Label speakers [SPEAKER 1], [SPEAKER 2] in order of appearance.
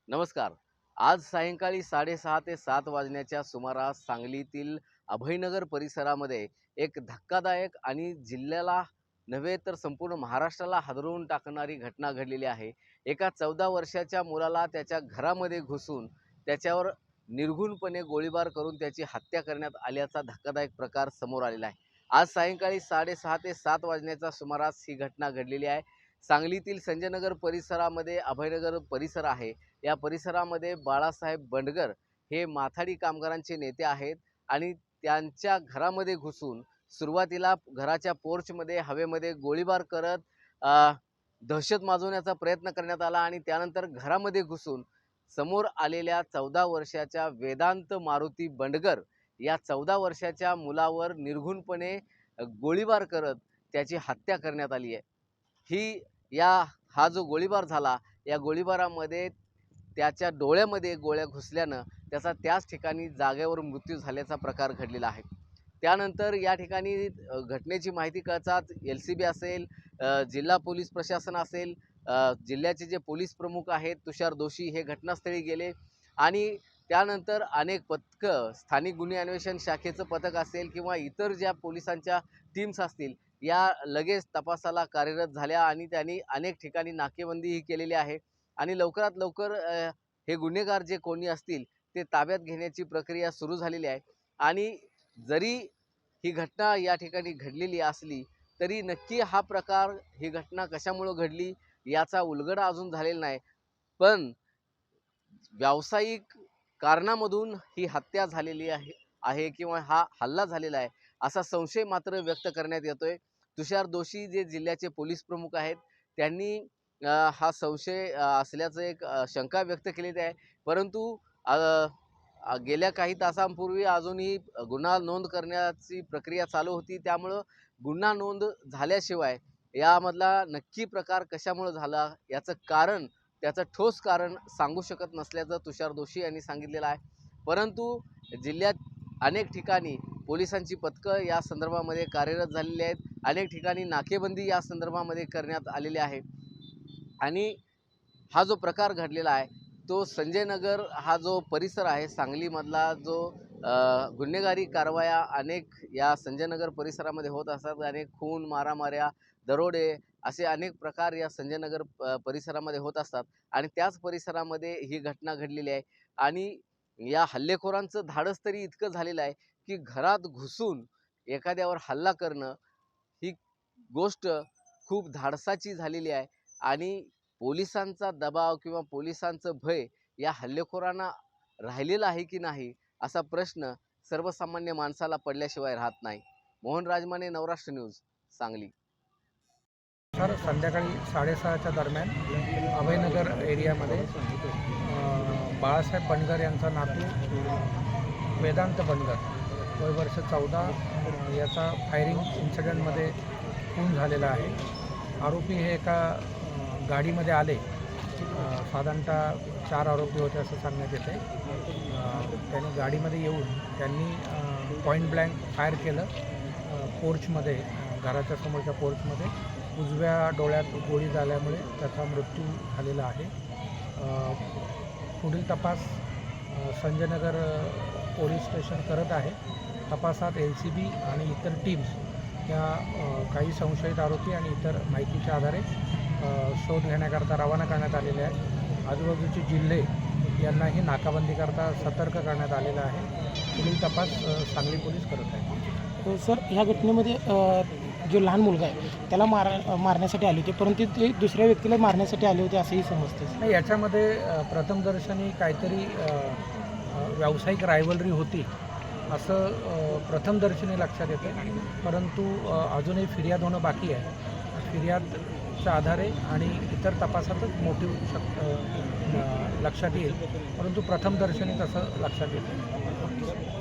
[SPEAKER 1] नमस्कार। आज सायंकाळी 6:30 ते 7 वाजण्याच्या सुमारास सांगलीतील अभयनगर परिसरामध्ये एक धक्कादायक आणि जिल्ह्याला नव्हे तर संपूर्ण महाराष्ट्राला हादरवून टाकणारी घटना घडलेली आहे। एका 14 वर्षाच्या मुलाला त्याच्या घरामध्ये घुसून त्याच्यावर निर्घृणपणे गोळीबार करून त्याची हत्या करण्यात आल्याचा धक्कादायक प्रकार समोर आलेला आहे। आज सायंकाळी 6:30 ते 7 वाजण्याच्या सुमारास ही घटना घडलेली आहे। सांगलीतील संजयनगर परिसरामध्ये अभयनगर परिसर आहे। या परिसरामध्ये बाळासाहेब बंडगर हे माथाडी कामगारांचे नेते आहेत आणि त्यांच्या घरामध्ये घुसून सुरुवातीला घराच्या पोर्चमध्ये हवेमध्ये गोळीबार करत दहशत माजवण्याचा प्रयत्न करण्यात आला आणि त्यानंतर घरामध्ये घुसून समोर आलेल्या 14 वर्षाच्या वेदांत मारुती बंडगर या 14 वर्षाच्या मुलावर निर्घृणपणे गोळीबार करत त्याची हत्या करण्यात आली आहे। हा जो गोळीबार झाला या गोळीबारामध्ये त्याच्या डोळ्यामध्ये गोळ्या घुसल्यानं त्याचा त्याच ठिकाणी जागेवर मृत्यू झाल्याचा प्रकार घडलेला आहे। त्यानंतर या ठिकाणी घटनेची माहिती कळताच LCB असेल, जिल्हा पोलीस प्रशासन असेल, जिल्ह्याचे जे पोलीस प्रमुख आहेत तुषार दोशी हे घटनास्थळी गेले आणि त्यानंतर अनेक पथकं, स्थानिक गुन्हे अन्वेषण शाखेचं पथक असेल किंवा इतर ज्या पोलिसांच्या टीम्स असतील या लगेच तपासाला कार्यरत झाल्या आणि त्यांनी अनेक ठिकाणी नाकेबंदीही केलेली आहे आणि लवकरात लवकर हे गुन्हेगार जे कोणी असतील ते ताब्यात घेण्याची प्रक्रिया सुरू झालेली आहे। आणि जरी ही घटना या ठिकाणी घडलेली असली तरी नक्की ही घटना कशामुळे घडली याचा उलगडा अजून झालेला नाही, पण व्यावसायिक कारणामधून ही हत्या झालेली आहे किंवा हा हल्ला झालेला आहे असा संशय मात्र व्यक्त करण्यात येतोय। तुषार दोशी जे जिल्ह्याचे पोलीस प्रमुख आहेत त्यांनी हा संशय असल्याचं एक शंका व्यक्त केलेली आहे, परंतु गेल्या काही तासांपूर्वी अजूनही गुन्हा नोंद करण्याची प्रक्रिया चालू होती। त्यामुळं गुन्हा नोंद झाल्याशिवाय यामधला नक्की प्रकार कशामुळे झाला याचं कारण, त्याचं ठोस कारण सांगू शकत नसल्याचं तुषार दोशी यांनी सांगितलेलं आहे। परंतु जिल्ह्यात अनेक ठिकाणी पोलिसांची पथकं या संदर्भामध्ये कार्यरत झालेली आहेत, अनेक ठिकाणी नाकेबंदी या संदर्भामध्ये करण्यात आलेली आहे आणि हा जो प्रकार घडलेला आहे तो संजयनगर हा जो परिसर आहे सांगलीमधला जो गुन्हेगारी कारवाया अनेक या संजयनगर परिसरामध्ये होत असतात। अनेक खून, मारामाऱ्या, दरोडे असे अनेक प्रकार या संजयनगर परिसरामध्ये होत असतात आणि त्याच परिसरामध्ये ही घटना घडलेली आहे आणि या हल्लेखोरांचं धाडस तरी इतकं झालेलं आहे की घरात घुसून एखाद्यावर हल्ला करणं ही गोष्ट खूप धाडसाची झालेली आहे आणि पोलिसांचा दबाव किंवा पोलिसांचं भय या हल्लेखोरांना राहिलेला आहे की नाही असा प्रश्न सर्वसामान्य माणसाला पडल्याशिवाय राहत नाही। मोहन राजमाने, नवराष्ट्र न्यूज, सांगली।
[SPEAKER 2] सर, संध्याकाळी 6:30च्या दरम्यान अभयनगर एरियामध्ये बाळासाहेब बंडगर यांचा नातू वेदांत बंडगर वय वर्ष 14 याचा फायरिंग इन्सिडेंटमध्ये खून झालेला आहे। आरोपी हे एका गाडीमध्ये आले, साधारणतः 4 आरोपी होते असं सांगण्यात येते। त्यांनी गाडीमध्ये येऊन त्यांनी पॉईंट ब्लँक फायर केलं पोर्चमध्ये, घराच्या समोरच्या पोर्चमध्ये। उजव्या डोळ्यात गोळी झाल्यामुळे त्याचा मृत्यू झालेला आहे। पुढील तपास संजयनगर पोलीस स्टेशन करत आहे। तपासात LCB आणि इतर टीम्स या काही संशयित आरोपी आणि इतर माहितीच्या आधारे शोध घेण्याकरता रवाना करण्यात आलेले आहेत। आजूबाजूचे जिल्हे यांनाही नाकाबंदीकरता सतर्क करण्यात आलेला आहे। पुढील तपास सांगली पोलीस करत आहेत।
[SPEAKER 3] सर, ह्या घटनेमध्ये जो लहान मुलगा आहे त्याला मारण्यासाठी आले होते, परंतु ते दुसऱ्या व्यक्तीला मारण्यासाठी आले होते असंही समजते।
[SPEAKER 2] नाही, याच्यामध्ये प्रथमदर्शनी काहीतरी व्यावसायिक रायव्हलरी होती असं प्रथमदर्शनी लक्षात येतं, परंतु अजूनही फिर्याद होणं बाकी आहे। फिर्यादच्या आधारे आणि इतर तपासातच मोटिव्ह लक्षात येईल, परंतु प्रथमदर्शनी तसं लक्षात येतं.